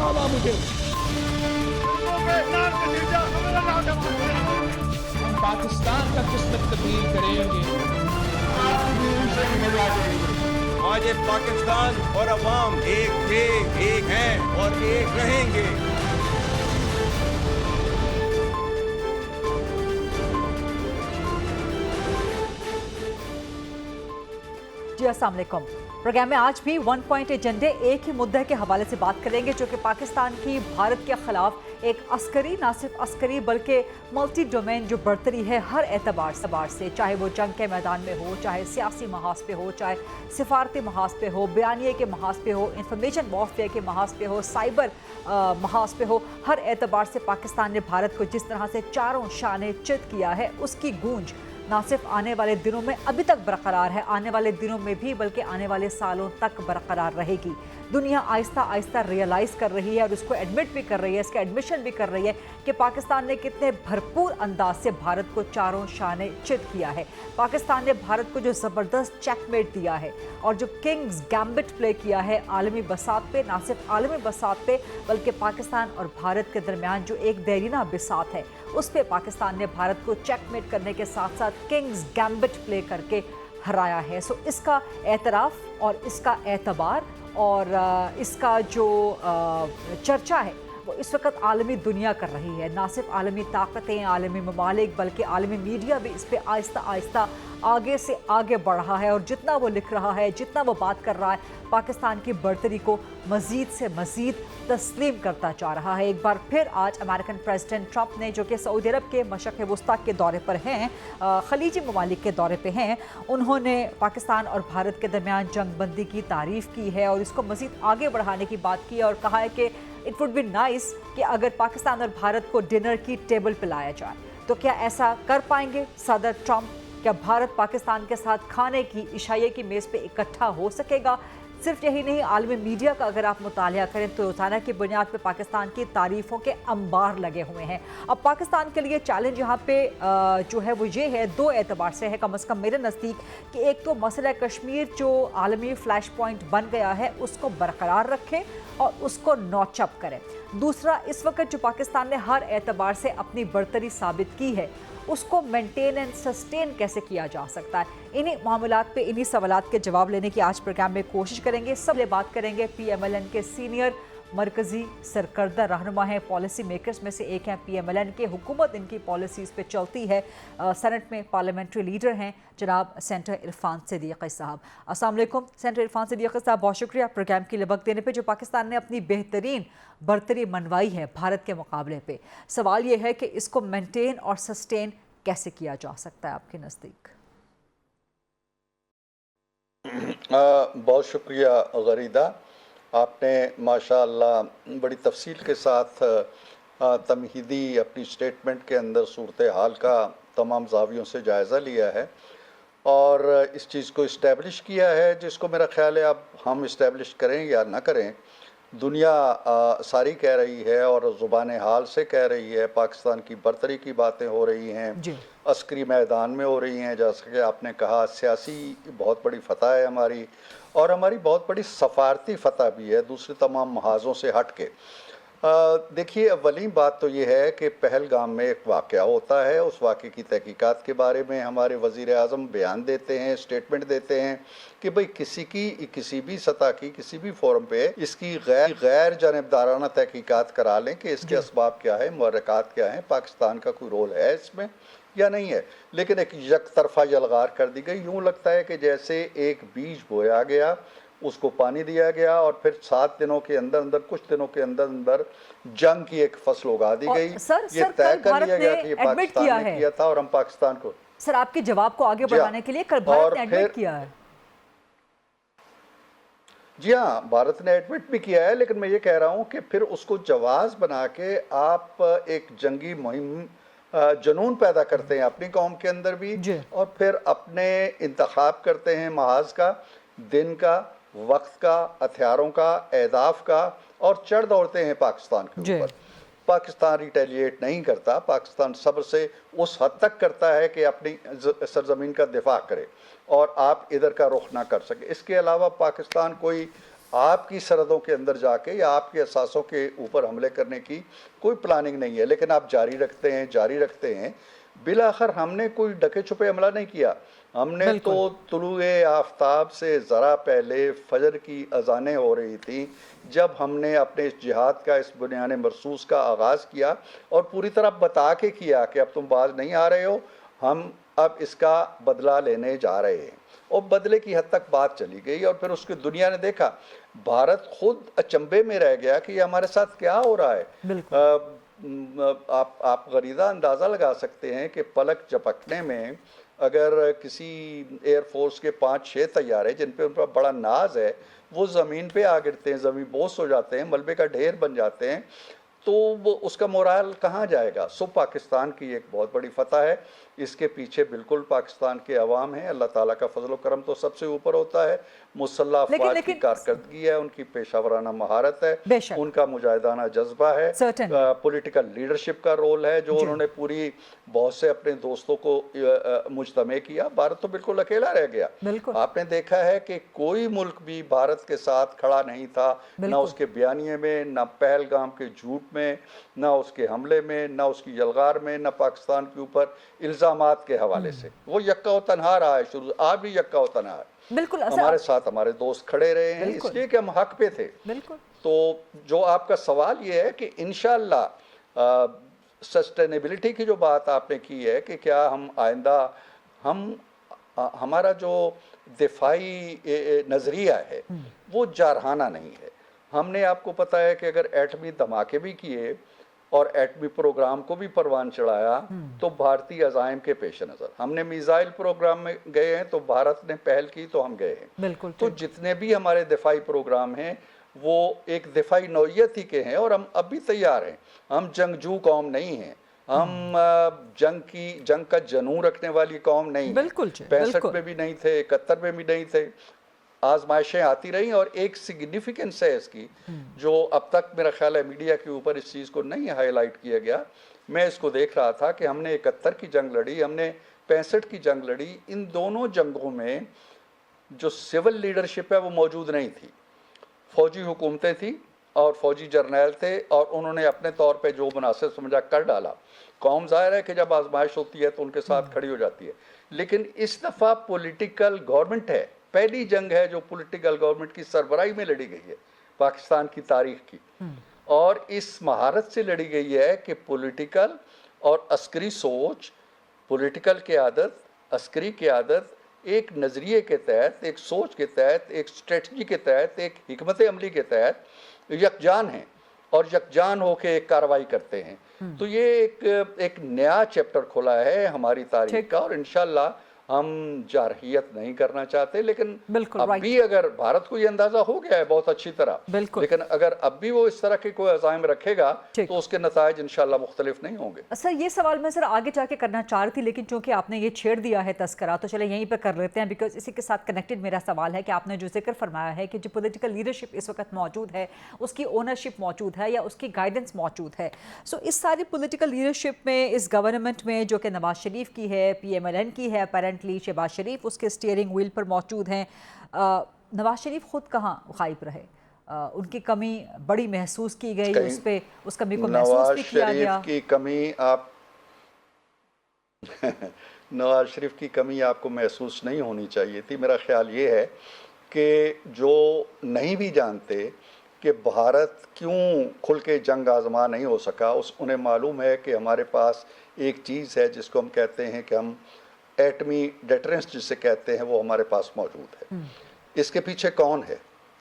दिखावा मुझे। हम पाकिस्तान का किस्मत तब्दील करेंगे। आज ये पाकिस्तान और अवाम एक थे, एक हैं और एक रहेंगे। जी अस्सलाम वालेकुम। प्रोग्राम में आज भी वन पॉइंट एजेंडे एक ही मुद्दे के हवाले से बात करेंगे जो कि पाकिस्तान की भारत के खिलाफ एक अस्करी, ना सिर्फ अस्करी बल्कि मल्टी डोमेन जो बढ़तरी है हर एतबार से, चाहे वो जंग के मैदान में हो, चाहे सियासी महाज पे हो, चाहे सिफारती महाज पे हो, बयानिए के महाज पे हो, इंफॉर्मेशन वॉरफेयर के महाज पे हो, साइबर महाज पे हो, हर एतबार से पाकिस्तान ने भारत को जिस तरह से चारों शाने चित किया है उसकी गूंज ना सिर्फ आने वाले दिनों में अभी तक बरकरार है, आने वाले दिनों में भी बल्कि आने वाले सालों तक बरकरार रहेगी। दुनिया आहिस्ता आहिस्ता रियलाइज़ कर रही है और उसको एडमिट भी कर रही है, इसका एडमिशन भी कर रही है कि पाकिस्तान ने कितने भरपूर अंदाज से भारत को चारों शाने चित किया है। पाकिस्तान ने भारत को जो ज़बरदस्त चेकमेट दिया है और जो किंग्स गैम्बिट प्ले किया है आलमी बसात पे, ना सिर्फ आलमी बसात पे बल्कि पाकिस्तान और भारत के दरमियान जो एक देरीना बिसात है उस पर पाकिस्तान ने भारत को चेकमेट करने के साथ साथ किंग्स गैम्बिट प्ले करके हराया है। सो इसका एतराफ़ और इसका एतबार और इसका जो चर्चा है वो इस वक्त आलमी दुनिया कर रही है। ना सिर्फ आलमी ताकतें, आलमी ममालिक बल्कि आलमी मीडिया भी इस पर आहिस्ता आहिस्ता आगे से आगे बढ़ रहा है और जितना वो लिख रहा है, जितना वो बात कर रहा है, पाकिस्तान की बढ़तरी को मज़ीद से मज़ीद तस्लीम करता जा रहा है। एक बार फिर आज अमेरिकन प्रेसिडेंट ट्रंप ने, जो कि सऊदी अरब के मशरक़ वस्ता के दौरे पर हैं, खलीजी ममालिक के दौरे पे हैं, उन्होंने पाकिस्तान और भारत के दरमियान जंगबंदी की तारीफ़ की है और इसको मज़ीद आगे बढ़ाने की बात की है और कहा है कि इट वुड बी नाइस कि अगर पाकिस्तान और भारत को डिनर की टेबल पर लाया जाए तो क्या ऐसा कर पाएंगे सदर ट्रंप? क्या भारत पाकिस्तान के साथ खाने की, इशाइये की मेज़ पे इकट्ठा हो सकेगा? सिर्फ यही नहीं, आलमी मीडिया का अगर आप मुतालिया करें तो रोज़ाना की बुनियाद पे पाकिस्तान की तारीफ़ों के अंबार लगे हुए हैं। अब पाकिस्तान के लिए चैलेंज यहाँ पे जो है वो ये है, दो एतबार से है कम से कम मेरे नज़दीक, कि एक तो मसला कश्मीर जो आलमी फ्लैश पॉइंट बन गया है उसको बरकरार रखें और उसको नौचअप करें। दूसरा, इस वक्त जो पाकिस्तान ने हर एतबार से अपनी बढ़तरी साबित की है उसको मेंटेन एंड सस्टेन कैसे किया जा सकता है। इन्हीं मामलात पे, इन्हीं सवालात के जवाब लेने की आज प्रोग्राम में कोशिश करेंगे। सब बात करेंगे PMLN के सीनियर मरकज़ी सरकर्दा रहनुमा हैं, पॉलिसी मेकर्स में से एक हैं PMLN के, हुकूमत इनकी पॉलिसीज़ पे चलती है। सेनेट में पार्लियामेंट्री लीडर हैं जनाब सेंटर इरफान सिद्दीकी साहब। अस्सलाम वालेकुम सेंटर इरफान सिद्दीकी साहब, बहुत शुक्रिया प्रोग्राम की लबक देने पे। जो पाकिस्तान ने अपनी बेहतरीन बढ़तरी मनवाई है भारत के मुकाबले पे, सवाल ये है कि इसको मेनटेन और सस्टेन कैसे किया जा सकता है आपके नज़दीक? बहुत शुक्रिया गरीदा, आपने माशाअल्लाह बड़ी तफसील के साथ तमहीदी अपनी स्टेटमेंट के अंदर सूरत हाल का तमाम ज़ावियों से जायज़ा लिया है और इस चीज़ को इस्टेब्लिश किया है, जिसको मेरा ख्याल है अब हम इस्टेब्लिश करें या ना करें, दुनिया सारी कह रही है और ज़ुबान हाल से कह रही है। पाकिस्तान की बर्तरी की बातें हो रही हैं, अस्करी मैदान में हो रही हैं, जैसा कि आपने कहा सियासी बहुत बड़ी फ़तह है हमारी और हमारी बहुत बड़ी सफारती फ़तह भी है दूसरे तमाम महाज़ों से हट के। देखिए, अवली बात तो ये है कि पहलगाम में एक वाक़या होता है, उस वाक़े की तहकीकात के बारे में हमारे वज़ीर आज़म बयान देते हैं, स्टेटमेंट देते हैं कि भाई किसी भी सतह की किसी भी फोरम पे इसकी गैर जानिबदाराना तहकीकात करा लें कि इसके असबाब क्या है, मुहर्रिकात क्या हैं, पाकिस्तान का कोई रोल है इसमें या नहीं है। लेकिन एक यकतरफा यलगार कर दी गई। यूँ लगता है कि जैसे एक बीज बोया गया, उसको पानी दिया गया और फिर 7 दिनों के अंदर अंदर, कुछ दिनों के अंदर अंदर जंग की एक फसल उगा दी गई। ये तय कर लिया गया कि ये पाकिस्तान ने किया था और हम पाकिस्तान को। सर, आपके जवाब को आगे बढ़ाने के लिए कल भारत ने एडमिट किया है। जी हाँ, भारत ने एडमिट भी किया है, लेकिन मैं ये कह रहा हूँ कि फिर उसको जवाज़ बना के आप एक जंगी मुहिम जुनून पैदा करते हैं अपनी कौम के अंदर भी और फिर अपने इंतखाब करते हैं महाज का, दिन का, वक्त का, हथियारों का, अहदाफ का और चढ़ दौड़ते हैं पाकिस्तान के ऊपर। पाकिस्तान रिटेलिएट नहीं करता, पाकिस्तान सब्र से उस हद तक करता है कि अपनी सरजमीन का दिफा करे और आप इधर का रुख ना कर सके। इसके अलावा पाकिस्तान कोई आपकी सरहदों के अंदर जाके या आपके असासों के ऊपर हमले करने की कोई प्लानिंग नहीं है, लेकिन आप जारी रखते हैं। बिलाखिर हमने कोई ढके छुपे हमला नहीं किया, हमने तो तुलुए आफ्ताब से ज़रा पहले फजर की अजानें हो रही थी जब हमने अपने इस जिहाद का, इस बुनियाने मरसूस का आगाज़ किया, और पूरी तरह बता के किया कि अब तुम बाज नहीं आ रहे हो, हम अब इसका बदला लेने जा रहे हैं। और बदले की हद तक बात चली गई, और फिर उसकी दुनिया ने देखा, भारत खुद अचंभे में रह गया कि ये हमारे साथ क्या हो रहा है। आप गरीदा अंदाज़ा लगा सकते हैं कि पलक झपकने में अगर किसी एयरफोर्स के 5-6 तैयारे जिन पे उन पर बड़ा नाज है वो ज़मीन पे आ गिरते हैं, ज़मीन बोस हो जाते हैं, मलबे का ढेर बन जाते हैं, तो वो उसका मोराल कहाँ जाएगा। सो पाकिस्तान की एक बहुत बड़ी फतह है, इसके पीछे बिल्कुल पाकिस्तान के अवाम है। अल्लाह ताला का फजल व करम तो सबसे ऊपर होता है, मुसल्लह अफवाज की कारकर्दगी है, उनकी पेशावराना महारत है, उनका मुजाहिदाना जज्बा है, पॉलिटिकल लीडरशिप का रोल है जो उन्होंने पूरी बहुत से अपने दोस्तों को मुजतमे किया। भारत तो बिल्कुल अकेला रह गया। आपने देखा है कि कोई मुल्क भी भारत के साथ खड़ा नहीं था, ना उसके बयानिए में, ना पहलगाम के झूठ में, ना उसके हमले में, ना उसकी यलगार में, ना पाकिस्तान के ऊपर इल्जामात के हवाले से। वो यक्का व तन्हा रहा है शुरू, आज भी यक्का व तन्हा है। बिल्कुल हमारे साथ हमारे दोस्त खड़े रहे हैं इसलिए कि हम हक पे थे। तो जो आपका सवाल ये है कि इंशाअल्लाह सस्टेनेबिलिटी की जो बात आपने की है कि क्या हम आइंदा हमारा जो दिफाई नज़रिया है वो जारहाना नहीं है। हमने, आपको पता है कि अगर एटमी धमाके भी किए और एटमी प्रोग्राम को भी परवान चढ़ाया तो भारतीय अज़ाइम के पेश नज़र, हमने मिसाइल प्रोग्राम में गए हैं तो भारत ने पहल की तो हम गए हैं। बिल्कुल। तो जितने भी हमारे दिफाई प्रोग्राम हैं वो एक दिफाई नौइयत ही के हैं और हम अब भी तैयार हैं। हम जंगजू कौम नहीं हैं, हम जंग का जनून रखने वाली कौम नहीं। बिल्कुल 65 में भी नहीं थे, 71 में भी नहीं थे। आजमाइशें आती रही और एक सिग्निफिकेंस है इसकी जो अब तक मेरा ख्याल है मीडिया के ऊपर इस चीज़ को नहीं हाईलाइट किया गया। मैं इसको देख रहा था कि हमने 71 की जंग लड़ी, हमने 65 की जंग लड़ी। इन दोनों जंगों में जो सिविल लीडरशिप है वो मौजूद नहीं थी। फौजी हुकूमतें थी और फौजी जर्नैल थे और उन्होंने अपने तौर पे जो मुनासिब समझा कर डाला। कौम ज़ाहिर है कि जब आजमाइश होती है तो उनके साथ खड़ी हो जाती है, लेकिन इस दफ़ा पॉलिटिकल गवर्नमेंट है। पहली जंग है जो पॉलिटिकल गवर्नमेंट की सरबराही में लड़ी गई है पाकिस्तान की तारीख की, और इस महारत से लड़ी गई है कि पॉलिटिकल और अस्करी सोच, पॉलिटिकल क़यादत, अस्करी क़यादत एक नज़रिए के तहत, एक सोच के तहत, एक स्ट्रेटजी के तहत, एक हिकमत अमली के तहत यकजान हैं और यकजान होकर एक कार्रवाई करते हैं। तो ये एक नया चैप्टर खुला है हमारी तारीख का, और इंशाल्लाह हम जारहियत नहीं करना चाहते, लेकिन अब भी अगर भारत को ये अंदाजा हो गया है बहुत अच्छी तरह, लेकिन अगर अब भी वो इस तरह के कोई अज़ाइम रखेगा तो उसके नताइज इंशाल्लाह मुख्तलिफ नहीं होंगे। सर ये सवाल मैं सर आगे जाके करना चाह रही थी, लेकिन चूंकि आपने ये छेड़ दिया है तस्करा तो चले यहीं पर कर लेते हैं, बिकॉज इसी के साथ कनेक्टेड मेरा सवाल है कि आपने जो जिक्र फरमाया है कि जो पोलिटिकल लीडरशिप इस वक्त मौजूद है, उसकी ओनरशिप मौजूद है या उसकी गाइडेंस मौजूद है। सो इस सारी पोलिटिकल लीडरशिप में, इस गवर्नमेंट में जो कि नवाज शरीफ की है, PMLN की है, शहबाज शरीफ उसके स्टीयरिंग व्हील पर मौजूद हैं, नवाज शरीफ खुद कहाँ गायब रहे, उनकी कमी बड़ी महसूस की गई, उस पे उस कमी को महसूस भी किया गया। की कमी आप नवाज शरीफ की कमी आपको महसूस नहीं होनी चाहिए थी। मेरा ख्याल ये है कि जो नहीं भी जानते कि भारत क्यों खुल के जंग आजमा नहीं हो सका, उन्हें मालूम है कि हमारे पास एक चीज़ है जिसको हम कहते हैं कि हम एटमी डेटरेंस जिसे कहते हैं, वो हमारे पास मौजूद है। इसके पीछे कौन है?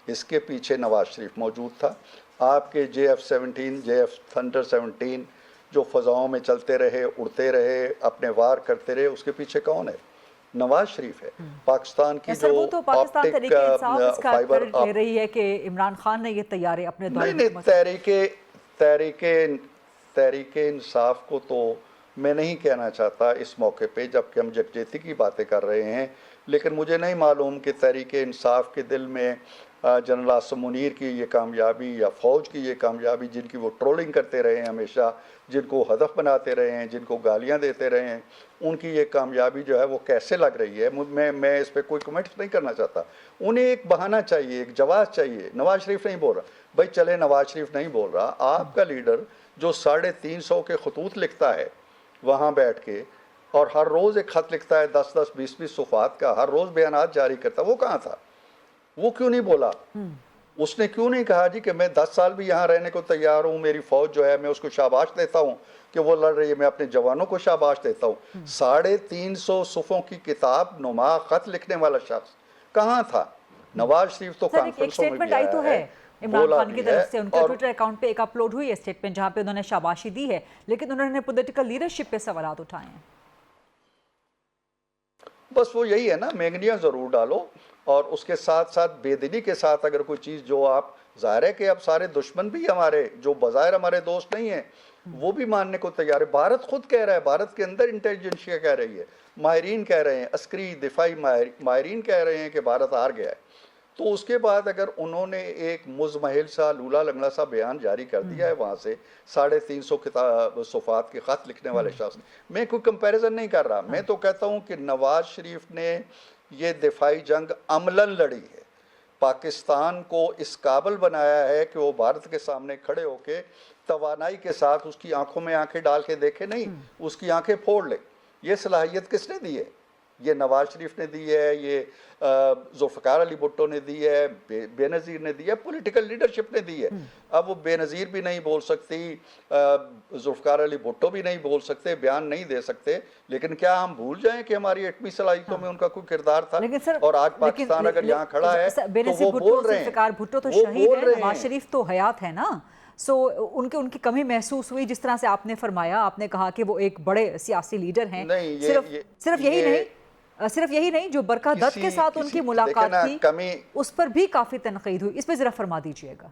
इसके पीछे नवाज शरीफ मौजूद था। आपके JF-17, JF थंडर 17 जो फ़ज़ाओं में चलते रहे, उड़ते रहे, अपने वार करते रहे, उसके पीछे कौन है? नवाज शरीफ है। पाकिस्तान की जो तो पाकिस्तान फाइबर कह रही है कि इमरान खान ने ये तैयारे अपने तहरीके इंसाफ को तो मैं नहीं कहना चाहता इस मौके पे, जबकि हम यकजहती की बातें कर रहे हैं, लेकिन मुझे नहीं मालूम कि तहरीके इंसाफ के दिल में जनरल आसिम मुनीर की ये कामयाबी या फ़ौज की ये कामयाबी, जिनकी वो ट्रोलिंग करते रहे हैं हमेशा, जिनको हदफ बनाते रहे हैं, जिनको गालियां देते रहे हैं, उनकी ये कामयाबी जो है वो कैसे लग रही है, मैं इस पर कोई कमेंट नहीं करना चाहता। उन्हें एक बहाना चाहिए, एक जवाब चाहिए। नवाज शरीफ नहीं बोल रहा भाई, चले नवाज शरीफ नहीं बोल रहा, आपका लीडर जो 350 के खतूत लिखता है वहाँ बैठ के, और हर रोज़ एक ख़त लिखता है 10-10, 20-20 सफ़ात का, हर रोज़ बयानात जारी करता, वो कहाँ था? वो क्यों नहीं बोला? उसने क्यों नहीं कहा जी कि मैं 10 साल भी यहाँ रहने को तैयार हूँ, मेरी फ़ौज जो है मैं उसको शाबाश देता हूँ कि वो लड़ रही है, मैं अपने जवानों को शाबाश देता हूँ। 350 सुफ़ों की किताब नुमा ख़त लिखने वाला शख्स कहाँ था? नवाज शरीफ तो कॉन्फ्रेंसों में भी आया तो है, इमरान खान की तरफ से उनके ट्विटर अकाउंट पे एक अपलोड हुई है स्टेटमेंट, जहाँ पे उन्होंने शाबाशी दी है, लेकिन उन्होंने पॉलिटिकल लीडरशिप पे सवाल उठाए हैं। बस वो यही है ना, महंगियाँ ज़रूर डालो और उसके साथ साथ बेदीनी के साथ अगर कोई चीज़ जो आप, ज़ाहिर है कि अब सारे दुश्मन भी हमारे, जो बज़ाहिर हमारे दोस्त नहीं हैं, वो भी मानने को तैयार है। भारत खुद कह रहा है, भारत के अंदर इंटेलिजेंसिया कह रही है, माहिरीन कह रहे हैं, अस्करी दिफाई माहिरीन कह रहे हैं कि भारत हार गया है। तो उसके बाद अगर उन्होंने एक मुजमहिल सा, लूला लंगड़ा सा बयान जारी कर दिया है वहाँ से 350 किताब सफ़ात के ख़त लिखने वाले शख्स, मैं कोई कंपैरिजन नहीं कर रहा, मैं तो कहता हूँ कि नवाज शरीफ ने ये दिफाई जंग अमलन लड़ी है, पाकिस्तान को इस काबिल बनाया है कि वो भारत के सामने खड़े होके तवानाई के साथ उसकी आंखों में आंखें डाल के देखे नहीं, उसकी आंखें फोड़ ले। ये सलाहियत किसने दी है? ये नवाज शरीफ ने दी है, ये जुल्फ़िकार अली भुट्टो ने दी है, बेनज़ीर ने दी है, पॉलिटिकल लीडरशिप ने दी है। अब वो बेनज़ीर भी नहीं बोल सकती, जुल्फ़िकार अली भुट्टो भी नहीं बोल सकते, बयान नहीं दे सकते, लेकिन क्या हम भूल जाएं कि हमारी एटमी सलाहियतों में उनका कोई किरदार था? और आज पाकिस्तान अगर यहाँ खड़ा है तो वो बोल रहे हैं, भुट्टो तो शहीद है, नवाज शरीफ तो हयात है ना। उनकी कमी महसूस हुई, जिस तरह से आपने फरमाया, आपने कहा कि वो एक बड़े सियासी लीडर हैं। सिर्फ यही नहीं, जो बरखा दत्त के साथ उनकी मुलाकात थी उस पर भी काफी तनकीद हुई, इस पर जरा फरमा दीजिएगा।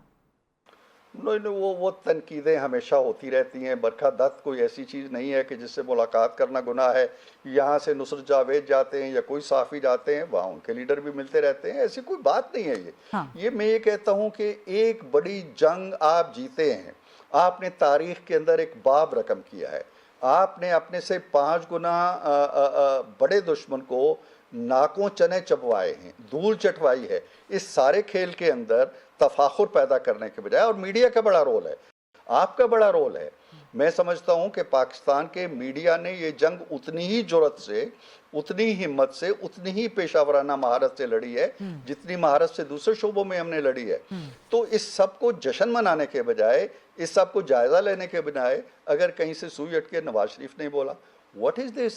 नहीं, वो तनकीदें हमेशा होती रहती हैं। बरखा दत्त कोई ऐसी चीज़ नहीं है कि जिससे मुलाकात करना गुनाह है। यहाँ से नुसरत जावेद जाते हैं या कोई साफ़ी जाते हैं, वहाँ उनके लीडर भी मिलते रहते हैं, ऐसी कोई बात नहीं है ये। ये मैं ये कहता हूँ कि एक बड़ी जंग आप जीते हैं, आपने तारीख़ के अंदर एक बाब रकम किया है, आपने अपने से 5 गुना बड़े दुश्मन को नाकों चने चबवाए हैं, धूल चटवाई है। इस सारे खेल के अंदर तफाखुर पैदा करने के बजाय, और मीडिया का बड़ा रोल है, आपका बड़ा रोल है। मैं समझता हूं कि पाकिस्तान के मीडिया ने ये जंग उतनी ही जुर्रत से, उतनी हिम्मत से, उतनी ही पेशावराना महारत से लड़ी है जितनी महारत से दूसरे शोबों में हमने लड़ी है। तो इस सब को जश्न मनाने के बजाय, इस सब को जायजा लेने के बजाय, अगर कहीं से सुई हट के नवाज शरीफ नहीं बोला, व्हाट इज दिस?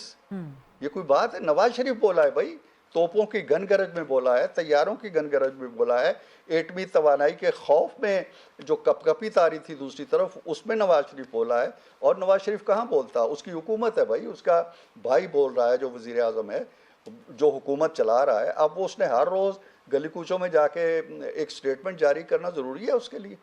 ये कोई बात है? नवाज शरीफ बोला है भाई, तोपों की गनगरज में बोला है, तैयारों की गनगरज में बोला है, एटमी तवानाई के खौफ में जो कपकपी तारी थी दूसरी तरफ, उसमें नवाज शरीफ बोला है। और नवाज शरीफ कहाँ बोलता? उसकी हुकूमत है भाई, उसका भाई बोल रहा है जो वज़ीर आज़म है, जो हुकूमत चला रहा है। अब वो उसने हर रोज़ गली कूचों में जाके एक स्टेटमेंट जारी करना ज़रूरी है उसके लिए?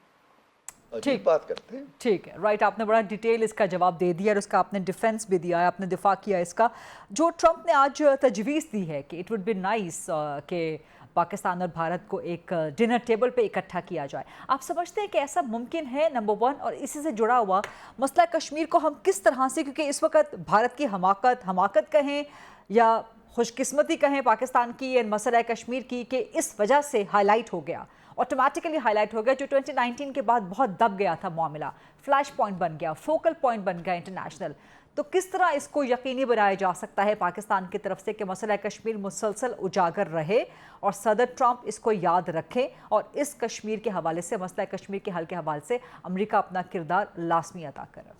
ठीक बात करते हैं। ठीक है, राइट, आपने बड़ा डिटेल इसका जवाब दे दिया और उसका आपने डिफेंस भी दिया है, आपने दिफा किया इसका। जो ट्रंप ने आज तजवीज़ दी है कि इट वुड बी नाइस कि पाकिस्तान और भारत को एक डिनर टेबल पे इकट्ठा किया जाए, आप समझते हैं कि ऐसा मुमकिन है? नंबर 1, और इसी से जुड़ा हुआ मसला कश्मीर को हम किस तरह से, क्योंकि इस वक्त भारत की हमाकत कहें या खुशकिस्मती कहें पाकिस्तान की या मसला कश्मीर की, कि इस वजह से हाईलाइट हो गया, ऑटोमेटिकली हाईलाइट हो गया, जो 2019 के बाद बहुत दब गया था मामला, फ्लैश पॉइंट बन गया, फोकल पॉइंट बन गया इंटरनेशनल। तो किस तरह इसको यकीनी बनाया जा सकता है पाकिस्तान की तरफ से कि मसला कश्मीर मुसलसल उजागर रहे और सदर ट्रंप इसको याद रखें और इस कश्मीर के हवाले से, मसला कश्मीर के हल के हवाले से अमेरिका अपना किरदार लाजमी अदा करे?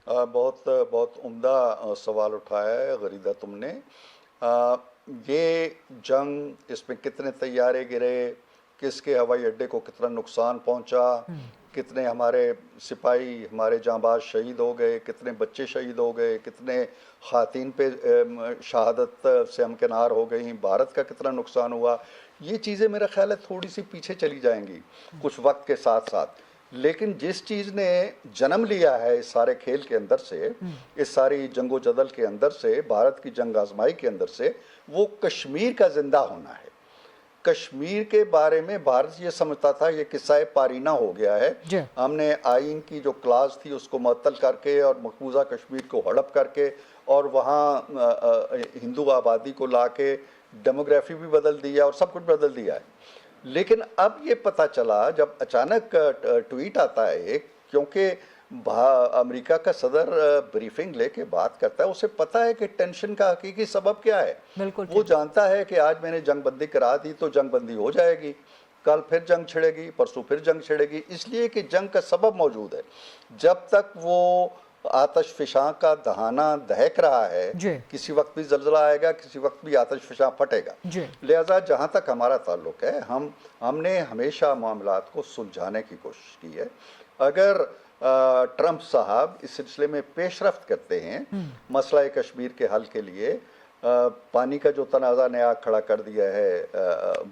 बहुत उम्दा सवाल उठाया है गरीदा तुमने। ये जंग, इसमें कितने तैयारे गिरे, किसके हवाई अड्डे को कितना नुकसान पहुंचा, कितने हमारे सिपाही, हमारे जांबाज शहीद हो गए, कितने बच्चे शहीद हो गए, कितने खातीन पे शहादत से हमकिनार हो गई, भारत का कितना नुकसान हुआ, ये चीज़ें मेरा ख्याल है थोड़ी सी पीछे चली जाएंगी कुछ वक्त के साथ साथ। लेकिन जिस चीज़ ने जन्म लिया है इस सारे खेल के अंदर से, इस सारी जंगो जदल के अंदर से, भारत की जंग आजमाई के अंदर से, वो कश्मीर का जिंदा होना है। कश्मीर के बारे में भारत ये समझता था ये किस्सा पारीना हो गया है। हमने आइन की जो क्लास थी उसको मुअत्तल करके और मकबूजा कश्मीर को हड़प करके और वहाँ हिंदू आबादी को लाके डेमोग्राफी भी बदल दिया और सब कुछ बदल दिया है। लेकिन अब ये पता चला जब अचानक ट्वीट आता है एक, क्योंकि अमेरिका का सदर ब्रीफिंग लेके बात करता है, उसे पता है कि टेंशन का हकीकी सबब क्या है। वो जानता है कि आज मैंने जंगबंदी करा दी तो जंगबंदी हो जाएगी, कल फिर जंग छिड़ेगी, परसों फिर जंग छिड़ेगी, इसलिए कि जंग का सबब मौजूद है। जब तक वो आतश फिशां का दहाना दहक रहा है, किसी वक्त भी जल्जला आएगा, किसी वक्त भी आतश फिशां फटेगा। लिहाजा जहाँ तक हमारा ताल्लुक है, हमने हमेशा मामलात को सुलझाने की कोशिश की है। अगर ट्रंप साहब इस सिलसिले में पेशरफ्त करते हैं, मसला कश्मीर के हल के लिए पानी का जो तनाज़ा नया खड़ा कर दिया है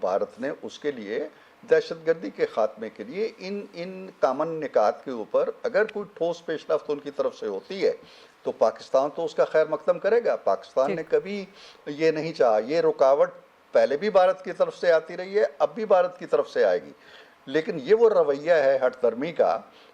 भारत ने, उसके लिए दहशतगर्दी के खात्मे के लिए इन कामन निकात के ऊपर अगर कोई ठोस पेशरफ्त उनकी तरफ से होती है तो पाकिस्तान तो उसका खैर मकदम करेगा। पाकिस्तान ने कभी ये नहीं चाहा, ये रुकावट पहले भी भारत की तरफ से आती रही है, अब भी भारत की तरफ से आएगी। लेकिन ये वो रवैया है हठधर्मी का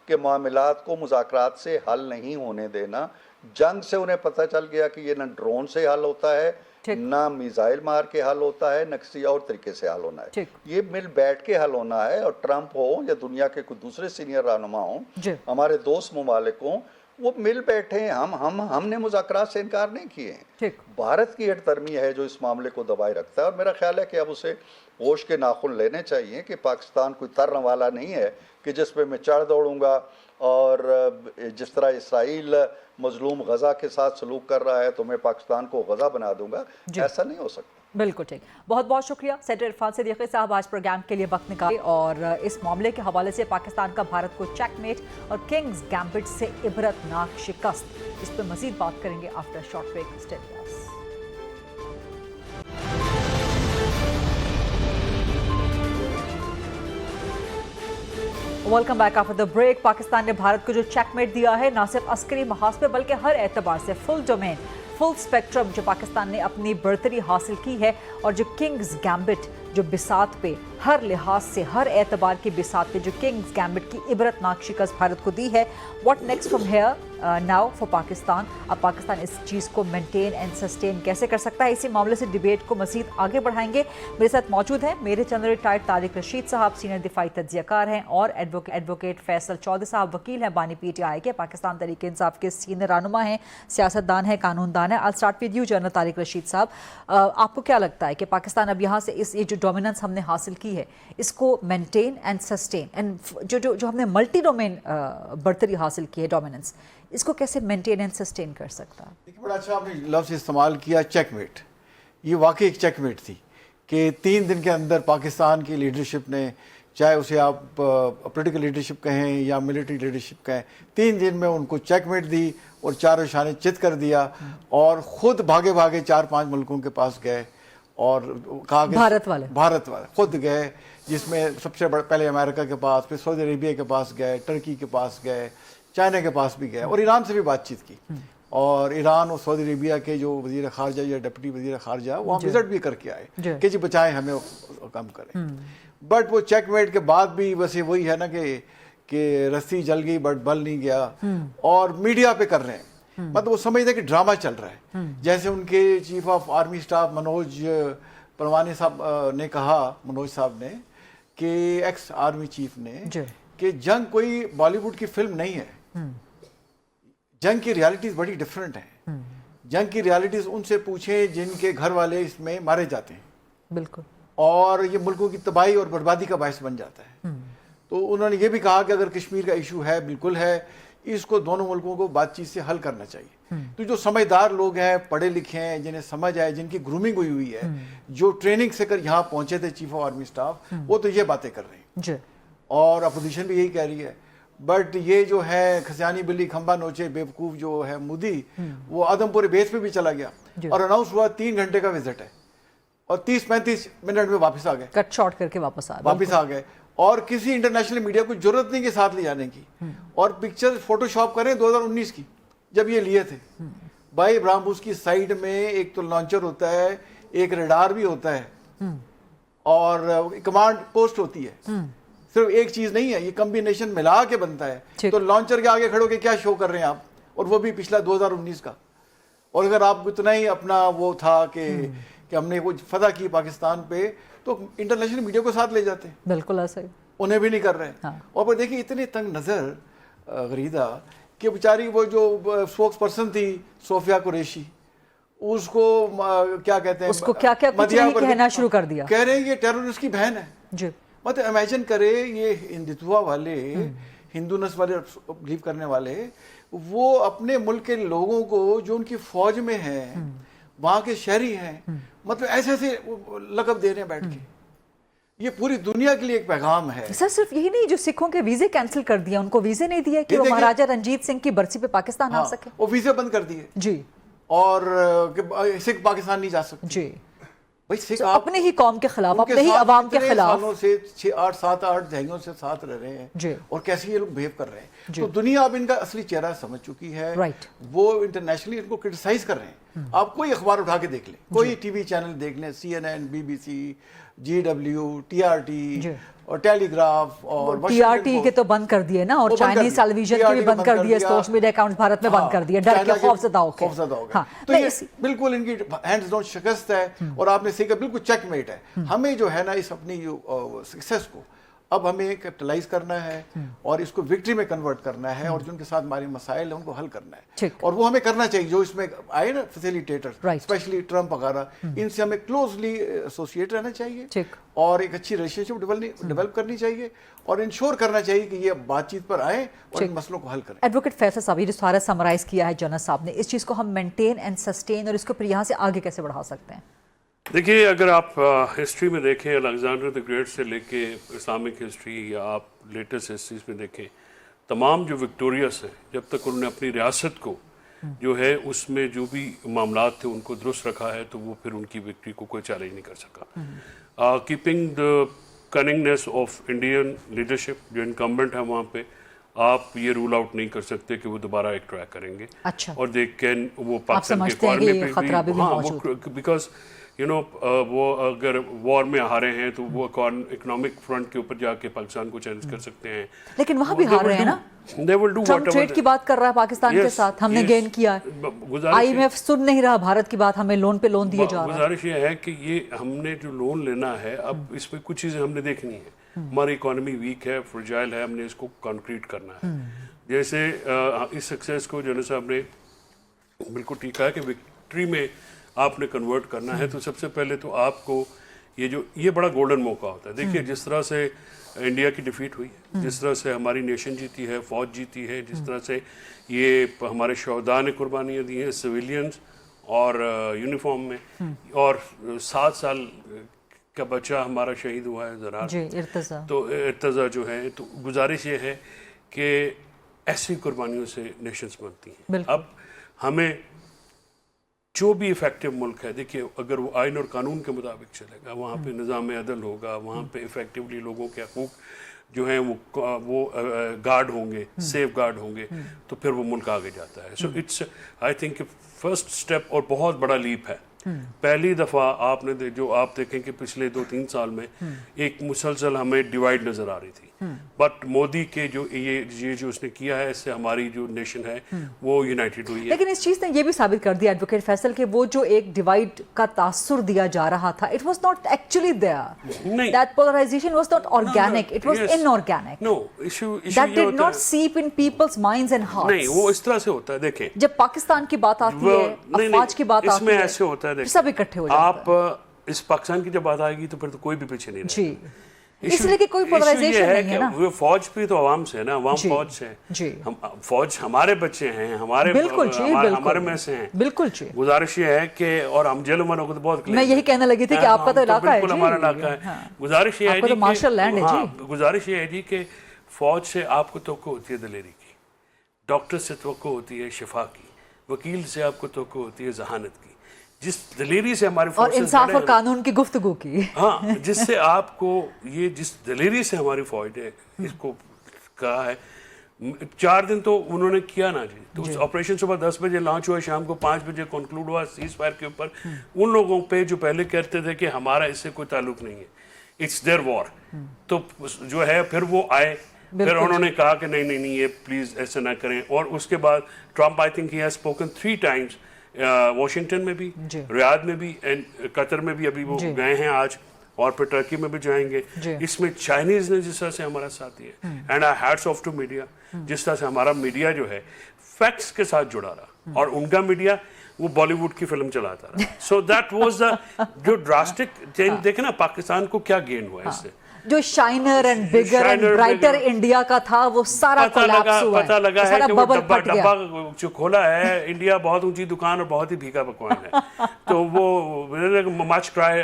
कि मामलात को मुज़ाकरात से हल नहीं होने देना। जंग से उन्हें पता चल गया कि ये न ड्रोन से हल होता है, ना मिसाइल मार के हल होता है, न किसी और तरीके से हल होना है। ये मिल बैठ के हल होना है। और ट्रंप हो या दुनिया के कुछ दूसरे सीनियर रहनुमा हों, हमारे दोस्त ममालिक हों, वो मिल बैठे हैं। हमने मुज़ाकरात से इनकार नहीं किए हैं। भारत की हठधर्मी है जो इस मामले को दबाए रखता है। और मेरा ख्याल है कि अब उसे होश के नाखुन लेने चाहिए कि पाकिस्तान कोई तरन वाला नहीं है कि जिस पे मैं चढ़ दौड़ूंगा और जिस तरह इसराइल मजलूम गजा के साथ सलूक कर रहा है तो मैं पाकिस्तान को गजा बना दूंगा। ऐसा नहीं हो सकता। बिल्कुल ठीक, बहुत बहुत शुक्रिया सेनेटर इरफान सिद्दीकी साहब आज प्रोग्राम के लिए वक्त निकाले और इस मामले के हवाले से पाकिस्तान का भारत को चेकमेट और किंग्स गैम्बिट से इबरतनाक शिकस्त, इस पर मजीद बात करेंगे after short break. Stay with us. Welcome back after the break. Pakistan ने भारत को जो चेकमेट दिया है, ना सिर्फ अस्करी महाज पे बल्कि हर एतबार से फुल डोमेन, फुल स्पेक्ट्रम जो पाकिस्तान ने अपनी बढ़तरी हासिल की है और जो किंग्स गैम्बिट जो बिसात पे हर लिहाज से हर एतबार की बिसात पे जो किंग्स गैम्बिट की इबरतनाक शिकस्त भारत को दी है। What next from here now for Pakistan. अब पाकिस्तान इस चीज़ को मेंटेन एंड सस्टेन कैसे कर सकता है, इसी मामले से डिबेट को मजीद आगे बढ़ाएंगे। मेरे साथ मौजूद हैं मेरे चंद रिटायर्ड तारिक रशीद साहब, सीनियर दिफाई तज्जियाकार हैं, और एडवोकेट फैसल चौधरी साहब, वकील हैं, बानी PTI के, पाकिस्तान तहरीक इंसाफ के सीनियर रहनुमा हैं, सियासतदान है, कानूनदान है। I start with you general Tariq Rashid साहब, आपको क्या लगता है कि पाकिस्तान अब यहाँ से इस ये जो डोमिनेंस हमने हासिल की है इसको मेंटेन एंड सस्टेन एंड जो हमने मल्टी डोमेन बढ़तरी हासिल की है डोमिनेंस, इसको कैसे मेंटेन एंड सस्टेन कर सकता है? देखिए बड़ा अच्छा आपने लफ्ज़ इस्तेमाल किया चेकमेट। ये वाकई एक चेकमेट थी कि 3 दिन के अंदर पाकिस्तान की लीडरशिप ने, चाहे उसे आप पॉलिटिकल लीडरशिप कहें या मिलिट्री लीडरशिप कहें, 3 दिन में उनको चेकमेट दी और चारों शाने चित कर दिया और ख़ुद भागे भागे 4-5 मुल्कों के पास गए और कहा कि भारत वाले खुद गए, जिसमें सबसे पहले अमेरिका के पास, फिर सऊदी अरेबिया के पास गए, टर्की के पास गए, चाइना के पास भी गए और ईरान से भी बातचीत की। और ईरान और सऊदी अरेबिया के जो वज़ीर ख़ारजा या डिप्टी वज़ीर ख़ारजा वहाँ विजिट भी करके आए कि जी बचाएं हमें, कम करें। बट वो चेकमेट के बाद भी बस ये वही है ना कि रस्सी जल गई बट बल नहीं गया। और मीडिया पे कर रहे हैं, मतलब वो समझते हैं कि ड्रामा चल रहा है। जैसे उनके chief of army staff Manoj परवाने साहब ने कहा, मनोज साहब ने, कि एक्स आर्मी चीफ ने, कि जंग कोई बॉलीवुड की फिल्म नहीं है। जंग की रियलिटीज बड़ी डिफरेंट हैं। जंग की रियलिटीज उनसे पूछें जिनके घर वाले इसमें मारे जाते हैं, बिल्कुल, और ये मुल्कों की तबाही और बर्बादी का बायस बन जाता है। तो उन्होंने ये भी कहा कि अगर कश्मीर का इशू है, बिल्कुल है, इसको दोनों मुल्कों को बातचीत से हल करना चाहिए। तो जो समझदार लोग हैं, पढ़े लिखे हैं, जिन्हें समझ आए, जिनकी ग्रूमिंग हुई है, जो ट्रेनिंग से कर यहाँ पहुंचे थे चीफ ऑफ आर्मी स्टाफ, वो तो ये बातें कर रहे हैं और अपोजिशन भी यही कह रही है। बट ये जो है खसियानी बिल्ली खंबा नोचे बेवकूफ जो है मोदी, वो आदमपुर बेस पे भी चला गया और अनाउंस हुआ 3 घंटे का विजिट है और 30-35 मिनट में वापस आ गए, कट शॉर्ट करके वापस आ गए। और किसी इंटरनेशनल मीडिया को जरूरत नहीं कि साथ ले जाने की, और पिक्चर फोटोशॉप करें 2019 की जब ये लिए थे। भाई ब्राह्मोस की साइड में एक तो लॉन्चर होता है, एक रडार भी होता है, और कमांड पोस्ट होती है। सिर्फ एक चीज नहीं है, ये कॉम्बिनेशन मिला के बनता है। तो लॉन्चर के आगे खड़ो के क्या शो कर रहे हैं आप, और वो भी पिछला 2019 का। और अगर आपको इतना ही अपना वो था कि हमने कुछ फतह की पाकिस्तान पे, तो इंटरनेशनल मीडिया को साथ ले जाते हैं। बिल्कुल ऐसा ही, उन्हें भी नहीं कर रहे हैं। हाँ। और पर देखिए इतने तंग नज़र गरीदा कि बेचारी वो जो स्पोक्स पर्सन थी सोफिया कुरैशी, उसको क्या कहते हैं, उसको क्या क्या कुछ नहीं कहना शुरू कर दिया, कह रहे हैं ये टेररिस्ट की बहन है जी। मतलब इमेजिन करे, ये हिंदुत्व वाले, हिंदूनस वाले बिलीव करने वाले, वो अपने मुल्क के लोगों को जो उनकी फौज में है, वहां के शहरी हैं, मतलब ऐसे ऐसे लक़ब दे रहे हैं बैठ के। ये पूरी दुनिया के लिए एक पैगाम है। सर सिर्फ यही नहीं, जो सिखों के वीजे कैंसिल कर दिया, उनको वीजे नहीं दिए कि वो महाराजा रंजीत सिंह की बरसी पे पाकिस्तान आ सके। वो वीजे बंद कर दिए जी, और सिख पाकिस्तान नहीं जा सकते जी। भाई सिख अपने ही कौम के खिलाफ, अपने ही अवाम के खिलाफ से 6, 8, 7 दहाइयों से साथ रह रहे हैं जी। और कैसे ये लोग बिहेव कर रहे हैं। तो दुनिया अब इनका असली चेहरा समझ चुकी है। राइट। वो इंटरनेशनली इनको क्रिटिसाइज कर रहे हैं। आप कोई अखबार उठा के देख लें, कोई टीवी चैनल देख लें, CNN, BBC, GW, TRT और टेलीग्राफ और TRT के तो बंद कर दिए ना, और चाइनीज टेलीविजन के भी बंद कर दिए, सोशल मीडिया अकाउंट्स भारत में बंद कर दिए, डर के खौफजदा होके। हाँ, तो ये बिल्कुल इनकी हैंड्स डाउन शिकस्त है। और आपने सही कहा, बिल्कुल चेकमेट है। हमें जो है ना इस अपनी सक्सेस को अब हमें कैपिटलाइज करना है और इसको विक्ट्री में कन्वर्ट करना है, और जो उनके साथ हमारे मसाइल हैं उनको हल करना है। और वो हमें करना चाहिए जो इसमें आए ना फैसिलिटेटर, स्पेशली ट्रम्प वगैरह, इनसे हमें क्लोजली एसोसिएट रहना चाहिए और एक अच्छी रिलेशनशिप डेवलप करनी चाहिए और इंश्योर करना चाहिए कि ये बातचीत पर आए और इन मसलों को हल करें। एडवोकेट फैसल साहब, ये जो सारा समराइज किया है जनरल साहब ने, इस चीज़ को हम मेंटेन एंड सस्टेन और इसको फिर यहाँ से आगे कैसे बढ़ा सकते हैं? देखिए, अगर आप हिस्ट्री में देखें, अलेक्जेंडर द ग्रेट से लेके इस्लामिक हिस्ट्री या आप लेटेस्ट हिस्ट्रीज में देखें, तमाम जो विक्टोरियस हैं, जब तक उन्होंने अपनी रियासत को जो है उसमें जो भी मामलात थे उनको दुरुस्त रखा है, तो वो फिर उनकी विक्ट्री को कोई चैलेंज नहीं कर सका। Keeping the cunningness of Indian leadership, जो इनकम्बेंट है वहाँ पे, आप ये रूल आउट नहीं कर सकते कि वो दोबारा एक ट्रैक करेंगे। अच्छा। और दे कैन वो पाकिस्तान के इकॉनमी पे बिकॉज यू नो वो अगर वॉर में हारे हैं तो वो इकोनॉमिक फ्रंट के ऊपर जाके पाकिस्तान को चैलेंज कर सकते हैं। लेकिन वहाँ भी हार रहे हैं ना। ट्रम्प ट्रेड की बात कर रहा है पाकिस्तान के साथ, हमने गेन किया। IMF सुन नहीं रहा भारत की बात, हमें लोन पे लोन दिए जा रहा है। गुजारिश ये है कि ये हमने जो लोन लेना है, अब इसमें कुछ चीज़ें हमने देखनी है। हमारी इकोनॉमी वीक है, फ्रेजाइल है, हमने इसको कॉन्क्रीट करना है। जैसे इस सक्सेस को जनरल साहब ने बिल्कुल ठीक कहा कि विक्ट्री में आपने कन्वर्ट करना है, तो सबसे पहले तो आपको ये बड़ा गोल्डन मौका होता है। देखिए, जिस तरह से इंडिया की डिफीट हुई, जिस तरह से हमारी नेशन जीती है, फौज जीती है, जिस तरह से ये हमारे शहदा ने कुर्बानियाँ दी हैं, सिविलियंस और यूनिफॉर्म में, और 7 साल का बच्चा हमारा शहीद हुआ है ज़रा, तो इर्तज़ा जो है, तो गुजारिश ये है कि ऐसी कुर्बानियों से नेशंस बनती हैं। अब हमें जो भी इफेक्टिव मुल्क है, देखिए, अगर वो आइन और कानून के मुताबिक चलेगा, वहाँ पे निज़ाम अदल होगा, वहाँ पे इफेक्टिवली लोगों के हकूक़ जो हैं वो गार्ड होंगे, सेफ गार्ड होंगे, तो फिर वो मुल्क आगे जाता है। So it's I think first step और बहुत बड़ा लीप है। पहली दफ़ा आपने जो आप देखें कि पिछले 2-3 साल में एक मुसलसल हमें डिवाइड नज़र आ रही थी, बट मोदी के जो ये जो उसने किया है, इससे हमारी जो नेशन है वो यूनाइटेड हुई है। लेकिन इस चीज़ ने ये भी साबित कर दिया एडवोकेट फैसल कि वो जो एक डिवाइड का तासुर दिया जा रहा था, it was not actually there, that polarization was not organic, it was inorganic. No issue that did not seep in people's minds and hearts. नहीं, वो इस तरह से होता है। देखें, जब पाकिस्तान की बात आती है, अफवाज की बात आती है, इसमें ऐसे होता है, सब इकट्ठे हो जाते हैं। आप इस पाकिस्तान की जब बात आएगी तो फिर तो कोई भी पीछे नहीं रहेगा। जी, इसलिए कि कोई पोलराइजेशन नहीं है ना। वो फौज भी तो आवाम से है ना, आवाम फौज से है। हम फौज हमारे बच्चे हैं, हमारे हमारे में से हैं। बिल्कुल जी। गुजारिश ये है कि, और हम जेल वालों को तो बहुत, मैं यही कहने लगी थी कि आपका तो इलाका है, बिल्कुल हमारा इलाका है। गुजारिश ये है जी, मार्शल लैंड है जी। गुजारिश ये है जी कि फौज से आपको तवक्को होती है दलेरी की, डॉक्टर से तवक्को होती है शिफा की, वकील से आपको तवक्को होती है जहानत की, जिस दलेरी से हमारे और इंसाफ और कानून की गुफ्तगू की, हाँ, जिससे आपको ये जिस दलेरी से हमारी फौज ने इसको कहा है, 4 दिन तो उन्होंने किया ना जी। तो ऑपरेशन सुबह 10 बजे लॉन्च हुआ, शाम को 5 बजे कंक्लूड हुआ सीज फायर के ऊपर। उन लोगों पे जो पहले कहते थे कि हमारा इससे कोई ताल्लुक नहीं है, इट्स देयर वॉर। तो जो है फिर वो आए, फिर उन्होंने कहा कि नहीं नहीं नहीं ये प्लीज ऐसा ना करें। और उसके बाद Trump I think he has spoken 3 times, Washington में भी, रियाद में भी एंड कतर में भी अभी वो गए हैं आज, और फिर टर्की में भी जाएंगे। इसमें चाइनीज ने जिस तरह से हमारा साथ दिया, and I hats off to media, जिस तरह से हमारा मीडिया जो है फैक्ट्स के साथ जुड़ा रहा, और उनका मीडिया वो बॉलीवुड की फिल्म चलाता रहा। सो दैट वाज द जो ड्रास्टिक चेंज। देखे ना पाकिस्तान को क्या गेन हुआ इससे, जो shiner and bigger and brighter India का था वो सारा कोलैप्स हुआ। पता लगा है सारा कि वो बबल फट गया। डब्बा जो खोला है, इंडिया बहुत ऊंची दुकान और बहुत ही फीका पकवान है। तो वो मच क्राई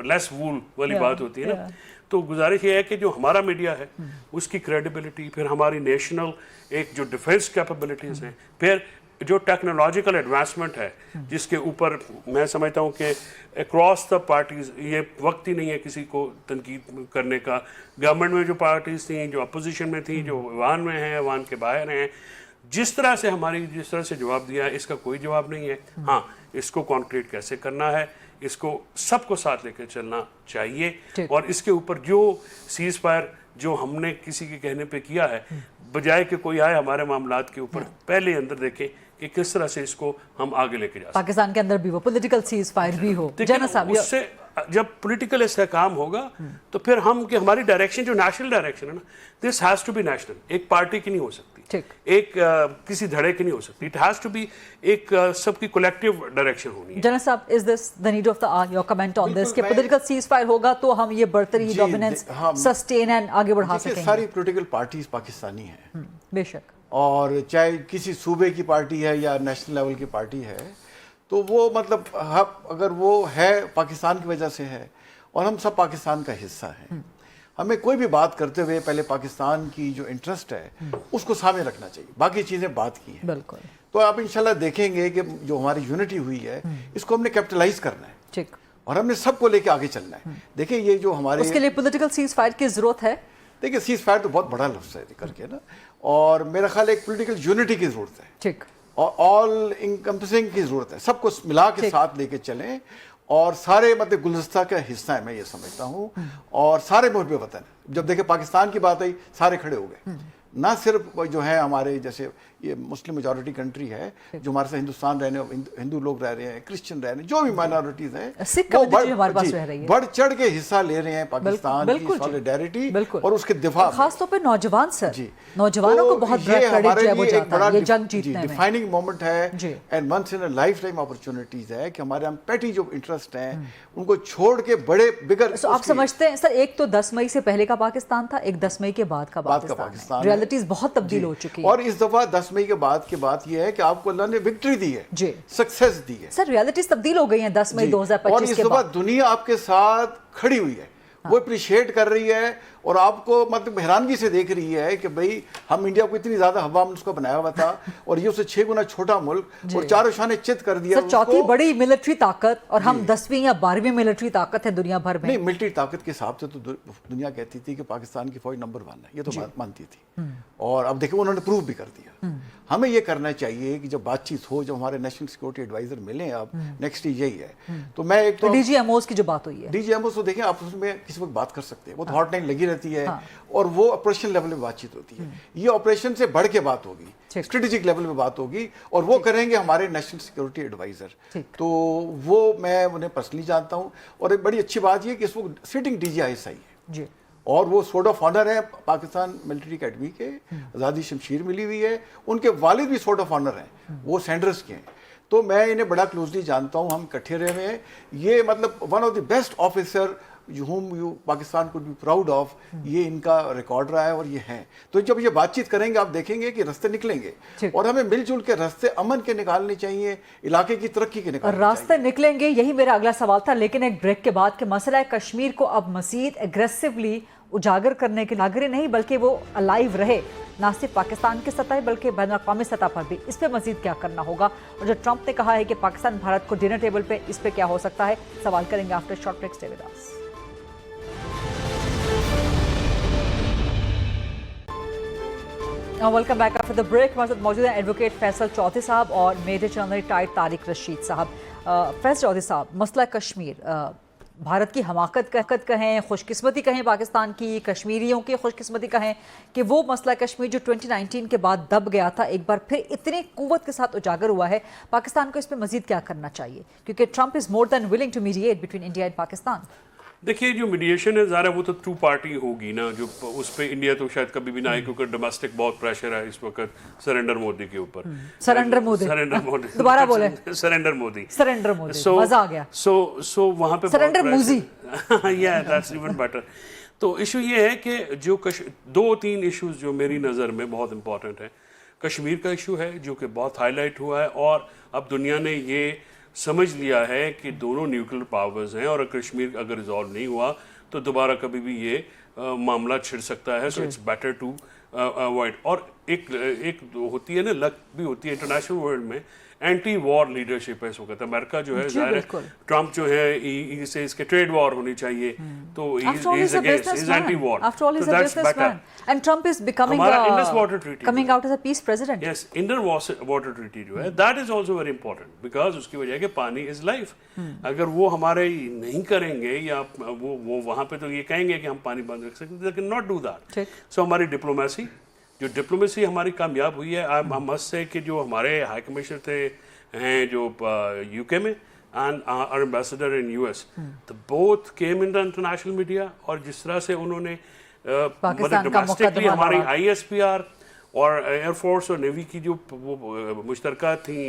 लेस वूल वाली बात होती है ना। तो गुजारिश ये है कि जो हमारा मीडिया है उसकी क्रेडिबिलिटी, फिर हमारी नेशनल एक जो डिफेंस कैपेबिलिटीज हैं, फिर जो टेक्नोलॉजिकल एडवांसमेंट है जिसके ऊपर मैं समझता हूँ कि अक्रॉस द पार्टीज ये वक्त ही नहीं है किसी को तनकीद करने का। गवर्नमेंट में जो पार्टीज थी, जो अपोजिशन में थी, जो ऐवान में हैं, ऐवान के बाहर हैं, जिस तरह से जवाब दिया है इसका कोई जवाब नहीं है। हाँ, इसको कॉन्क्रीट कैसे करना है, इसको सबको साथ लेकर चलना चाहिए। और इसके ऊपर जो सीज फायर जो हमने किसी के कहने पे किया है, बजाय कि कोई आए हमारे मामलात के ऊपर पहले अंदर देखे कि किस तरह से इसको हम आगे लेके जा सकते हैं। पाकिस्तान के अंदर भी वो पॉलिटिकल सीज फायर भी हो। जना साहब, उससे जब पॉलिटिकल इस्तेहकाम होगा तो फिर हम कि हमारी डायरेक्शन जो नेशनल डायरेक्शन है ना, this has to be national. एक पार्टी की नहीं हो सकती, एक किसी धड़े की नहीं हो सकती। इट हैज टू बी एक सबकी कलेक्टिव डायरेक्शन होनी है। जनरल साहब, is this the need of the hour? Your comment on this कि पॉलिटिकल सीज फायर होगा तो हम ये बढ़ती डोमिनेंस सस्टेन एंड आगे बढ़ा सकेंगे। सारी पॉलिटिकल पार्टीज पाकिस्तानी हैं बेशक, और चाहे किसी सूबे की पार्टी है या नेशनल लेवल की पार्टी है, तो वो मतलब अगर वो है पाकिस्तान की वजह से है, और हम सब पाकिस्तान का हिस्सा हैं। हमें कोई भी बात करते हुए पहले पाकिस्तान की जो इंटरेस्ट है उसको सामने रखना चाहिए, बाकी चीज़ें बात की हैं। बिल्कुल। तो आप इंशाल्लाह देखेंगे कि जो हमारी यूनिटी हुई है इसको हमने कैपिटलाइज करना है, ठीक, और हमने सबको लेके आगे चलना है। देखिए ये जो हमारे, उसके लिए पॉलिटिकल सीज फायर की जरूरत है। देखिए सीज फायर तो बहुत बड़ा लफ्ज़ है करके ना, और मेरा ख्याल एक पॉलिटिकल यूनिटी की ज़रूरत है, ठीक, और ऑल इनकम्पसिंग की ज़रूरत है। सबको मिला के साथ लेके चलें, और सारे मतलब गुलदस्ता का हिस्सा है मैं ये समझता हूँ। और सारे मुल्क वतन, जब देखे पाकिस्तान की बात आई सारे खड़े हो गए, ना सिर्फ जो है हमारे जैसे ये मुस्लिम मेजॉरिटी कंट्री है जो हमारे साथ हिंदुस्तान रहने, हिंदू लोग रह रहे हैं, क्रिश्चियन रह रहे हैं, जो भी माइनॉरिटीज हैं, वो बढ़ चढ़ के हिस्सा ले रहे हैं पाकिस्तान की सॉलिडेरिटी और उसके दिफा, खासतौर पे नौजवान सर, नौजवानों को बहुत ये जंग जीतने में डिफाइनिंग मोमेंट है and once in a lifetime opportunities है कि हमारे हम पेटी जो इंटरेस्ट हैं उनको छोड़ के बड़े बिगर। आप समझते हैं सर, एक तो 10 मई से पहले का पाकिस्तान था, एक 10 मई के बाद का पाकिस्तान, रियलिटीज बहुत तब्दील हो चुकी है। और इस दफा 10 मई के बाद की बात यह है कि आपको अल्लाह ने विक्ट्री दी है जी, सक्सेस दी है। सर रियलिटीज तब्दील हो गई हैं 10 मई 2025 और इस दफा दुनिया आपके साथ खड़ी हुई है, वो अप्रिशिएट कर रही है, और आपको मतलब हैरानगी से देख रही है कि भाई हम इंडिया को इतनी ज्यादा हवा में उसको बनाया हुआ था, और ये उससे 6 गुना छोटा मुल्क और चारों शाने चित कर दिया। सर चौथी बड़ी मिलिट्री ताकत, और हम 10वीं या 12वीं मिलिट्री ताकत है दुनिया भर में। नहीं, मिलिट्री ताकत के हिसाब से तो दुनिया कहती थी कि पाकिस्तान की फौज नंबर 1 है, ये तो बात मानती थी, और अब देखिए उन्होंने प्रूव भी कर दिया। हमें ये करना चाहिए कि जब बातचीत हो, जब हमारे नेशनल सिक्योरिटी एडवाइजर मिले, अब नेक्स्ट यही है। तो मैं एक तो डीजीएमओस की जो बात हुई है, डीजीएमओस तो देखिए आप उसमें किसी वक्त बात कर सकते हैं, वो तो हॉटलाइन लगी रहती है, और वो ऑपरेशन लेवल पे बातचीत होती है। ये ऑपरेशन से बढ़ के बात होगी, स्ट्रेटेजिक लेवल पे बात होगी, और वो करेंगे हमारे नेशनल सिक्योरिटी एडवाइजर। तो वो मैं उन्हें पर्सनली जानता हूँ, और एक बड़ी अच्छी बात ये कि इस वक्त सिटिंग DGISI है, और वो सोर्ड ऑफ ऑनर है पाकिस्तान मिलिट्री अकेडमी के, आज़ादी शमशीर मिली हुई है, उनके वालिद भी सोर्ड ऑफ ऑनर हैं, वो सेंडर्स के हैं। तो मैं इन्हें बड़ा क्लोजली जानता हूँ, हम इकट्ठे रहे हुए हैं। ये मतलब one of the best officer whom you Pakistan could be proud of, ये इनका रिकॉर्ड रहा है, और ये हैं। तो जब ये बातचीत करेंगे आप देखेंगे कि रास्ते निकलेंगे, और हमें मिलजुल के रास्ते अमन के निकालने चाहिए, इलाके की तरक्की के निकालने रास्ते निकलेंगे। यही मेरा अगला सवाल था, लेकिन एक ब्रेक के बाद कि मसला कश्मीर को अब मजीद एग्रेसिवली उजागर करने के नागरिक नहीं, बल्कि वो अलाइव रहे, ना सिर्फ पाकिस्तान की सतह बल्कि बैन अक़वामी सतह पर भी, इस पर मजीद क्या करना होगा। और जो ट्रंप ने कहा है कि पाकिस्तान भारत को डिनर टेबल पे, इस पर क्या हो सकता है, सवाल करेंगे after short break. Stay with us. Welcome back after the break. हमारे साथ मौजूद है एडवोकेट फैसल चौधरी साहब और major general retired Tariq Rashid साहब। फैसल चौधरी साहब, मसला कश्मीर, भारत की हमाकत कहें, खुशकिस्मती कहें पाकिस्तान की, कश्मीरियों की खुशकिस्मती कहें कि वो मसला कश्मीर जो 2019 के बाद दब गया था एक बार फिर इतनी कुव्वत के साथ उजागर हुआ है। पाकिस्तान को इस पर मजीद क्या करना चाहिए, क्योंकि Trump is more than willing to mediate between India and Pakistan. देखिए, जो मीडिएशन है ज़ाहिर है वो तो टू पार्टी होगी ना, जो उस पर इंडिया तो शायद कभी भी ना आए, क्योंकि डोमेस्टिक बहुत प्रेशर है इस वक्त सरेंडर मोदी के ऊपर। सरेंडर मोदी दोबारा बोले, सरेंडर मोदी, मजा आ गया। सो वहाँ पे सरेंडर मूजी, या दैट्स इवन बेटर। तो इशू ये है कि जो 2-3 इश्यूज जो मेरी नज़र में बहुत इंपॉर्टेंट है। कश्मीर का इशू है जो कि बहुत हाईलाइट हुआ है, और अब दुनिया ने ये समझ लिया है कि दोनों न्यूक्लियर पावर्स हैं, और कश्मीर अगर रिजॉल्व नहीं हुआ तो दोबारा कभी भी ये मामला छिड़ सकता है। So it's better to avoid. और एक होती है ना, लक भी होती है इंटरनेशनल वर्ल्ड में, एंटी वॉर लीडरशिप है इस वक्त। अमेरिका जो है, जाहिर है ट्रंप जो है, इसे इसके ट्रेड वॉर होनी चाहिए, तो he is anti war. After all is a businessman and Trump is becoming Indus water treaty, coming out as a peace president. Yes, Indus water treaty जो है, that is also very important, because उसकी वजह है कि पानी is life. अगर वो हमारे नहीं करेंगे, या वो वहां पे तो ये कहेंगे कि हम पानी बंद रख सकते, they can not do that. So हमारी डिप्लोमेसी हमारी कामयाब हुई है। आई मस्ट से कि जो हमारे हाई कमिश्नर थे हैं जो यूके में, and our ambassador in US, तो both came in the international media, और जिस तरह से उन्होंने मतलब डोमेस्टिकली हमारी ISPR और एयरफोर्स और नेवी की जो वो मुश्तरका थी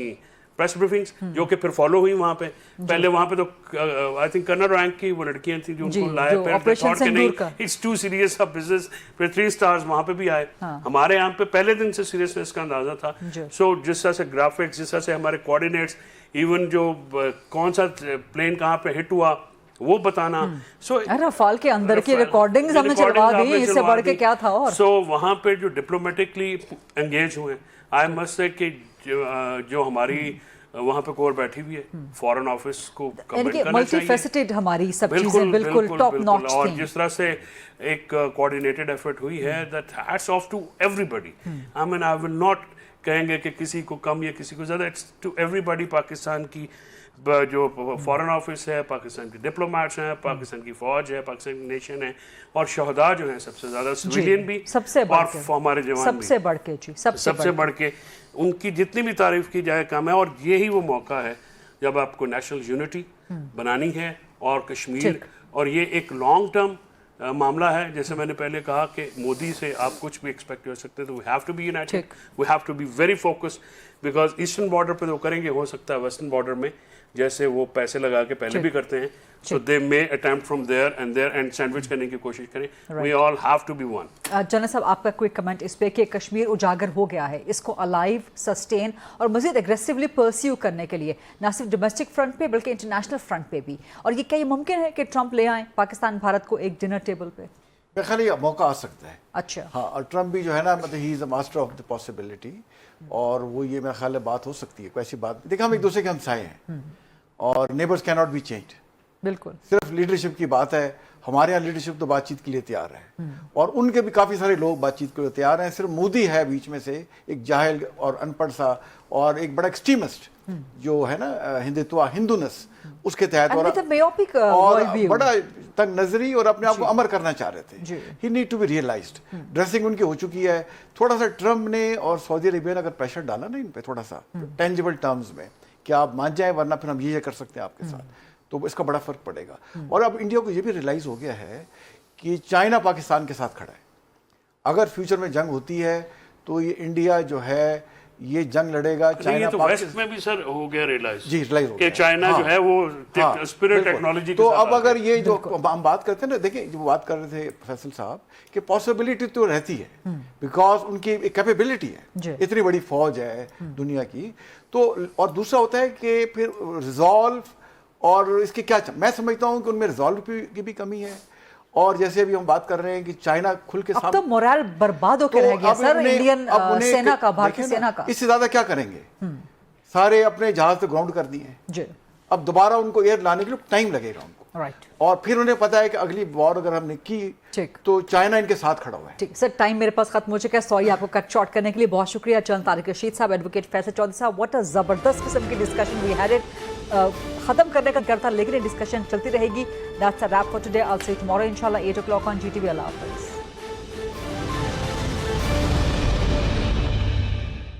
प्रेस ब्रीफिंग्स, जो कि फिर फॉलो हुई वहाँ पे। पहले वहाँ पे तो आई थिंक कर्नल रैंक की वो लड़कियां थी जो उनको लाए, फिर नहीं it's too serious a business, फिर 3 स्टार्स वहाँ पे भी आए। हमारे यहाँ पे पहले दिन से सीरियसनेस का अंदाजा था। सो जिस तरह से ग्राफिक्स, जिस तरह से हमारे कोऑर्डिनेट्स, इवन जो कौन सा प्लेन कहाँ पे हिट हुआ वो बताना। सो रफाल के अंदर की रिकॉर्डिंग्स हमने चलवा दी, इससे बढ़ के क्या था। और सो वहाँ पे जो डिप्लोमेटिकली एंगेज हुए, आई मस्ट से कि जो हमारी वहाँ पे कोर बैठी हुई है, फॉरेन ऑफिस को कमेंट करना चाहिए। मल्टीफेसेटेड हमारी सब चीजें बिल्कुल टॉप नॉच थी, और जिस तरह से एक कोऑर्डिनेटेड एफर्ट हुई है, that hats off to everybody. I mean, I will not कहेंगे कि किसी को कम या किसी को ज्यादा, इट्स टू एवरीबॉडी। पाकिस्तान की जो फॉरेन ऑफिस है, पाकिस्तान के डिप्लोमेट्स हैं, पाकिस्तान की फौज है, पाकिस्तान की नेशन है, और शहदा जो हैं सबसे ज्यादा, सिविलियन भी सबसे और हमारे जवान सबसे बढ़ के जी, सबसे बढ़ के उनकी जितनी भी तारीफ की जाए कम है। और यही वो मौका है जब आपको नेशनल यूनिटी बनानी है, और कश्मीर, और ये एक लॉन्ग टर्म मामला है। जैसे मैंने पहले कहा कि मोदी से आप कुछ भी एक्सपेक्ट कर सकते हैं, तो we have to be united, we have to be very focused, because eastern border पे तो करेंगे, हो सकता है वेस्टर्न बॉर्डर में जैसे वो पैसे लगा के पहले भी करते हैं, so they may attempt from there and sandwich करने की कोशिश करें। We all have to be one. General साहब, आपका क्विक कमेंट इस पे कि कश्मीर उजागर हो गया है, इसको अलाइव, सस्टेन और मजीद एग्रेसिवली परस्यू करने के लिए ना सिर्फ डोमेस्टिक फ्रंट पे बल्कि इंटरनेशनल फ्रंट पे भी, और ये क्या ये मुमकिन है कि ट्रंप ले आए पाकिस्तान भारत को एक डिनर टेबल पे? मेरे ख्याल ये मौका आ सकता है। अच्छा, हाँ, और ट्रंप भी जो है ना, मतलब he is a master of the possibility, और वो ये मेरे ख्याल बात हो सकती है, कोई ऐसी बात। देखिए, हम एक दूसरे के हमसाए हैं, और neighbours can not be changed. बिल्कुल, सिर्फ लीडरशिप की बात है। हमारे यहाँ लीडरशिप तो बातचीत के लिए तैयार है, और उनके भी काफ़ी सारे लोग बातचीत के लिए तैयार हैं। सिर्फ मोदी है बीच में से एक जाहिल और अनपढ़ सा, और एक बड़ा एक्सट्रीमिस्ट जो है ना, हिंदूनेस, उसके तहत, और बड़ा तंग नजरी, और अपने आप को अमर करना चाह रहे थे। He need to be realized. Dressing उनकी हो चुकी है। थोड़ा सा ट्रम्प ने और सऊदी अरेबिया ने अगर प्रेशर डाला ना इन पे, थोड़ा सा टेंजिबल टर्म्स में, कि आप मान जाए, वरना फिर हम ये कर सकते हैं आपके साथ, तो इसका बड़ा फर्क पड़ेगा। और अब इंडिया को ये भी रियलाइज हो गया है कि चाइना पाकिस्तान के साथ खड़ा है। अगर फ्यूचर में जंग होती है तो ये इंडिया जो है ये जंग लड़ेगा। चाइना तो वेस्ट में भी सर हो गया रियलाइज, जी रियलाइज हो गया कि चाइना जो है वो स्पिरिट टेक्नोलॉजी। तो अब अगर ये जो हम बात करते हैं ना, देखिए जो बात कर रहे थे फैसल साहब कि पॉसिबिलिटी तो रहती है, बिकॉज उनकी कैपेबिलिटी है, इतनी बड़ी फौज है दुनिया की। तो और दूसरा होता है कि फिर रिजॉल्व, और इसके क्या, मैं समझता हूँ कि उनमें रिजॉल्व की भी कमी है। और जैसे अभी हम बात कर रहे हैं कि चाइना खुल के सामने, अब तो मोरल बर्बाद होकर रह गया सर इंडियन सेना का, भारतीय सेना का। इससे ज्यादा क्या करेंगे? सारे अपने जहाज तो ग्राउंड कर दिए, अब दोबारा उनको एयर लाने के लिए टाइम लगेगा उनको, राइट। और फिर उन्हें पता है कि अगली वॉर अगर हमने की तो चाइना इनके साथ खड़ा हुआ है। ठीक सर, टाइम मेरे पास खत्म हो चुका है, सॉरी आपको कट शॉर्ट करने के लिए। बहुत शुक्रिया चंद तारिक रशीद साहब, एडवोकेट फैसल चौधरी साहब। व्हाट अ जबरदस्त किस्म की डिस्कशन वी हैड इट। खत्म करने का करता, लेकिन ये डिस्कशन चलती रहेगी। That's a rap for today. I will see you tomorrow इंशाल्लाह 8 o'clock ऑन GTV। अल्लाह हाफिज़।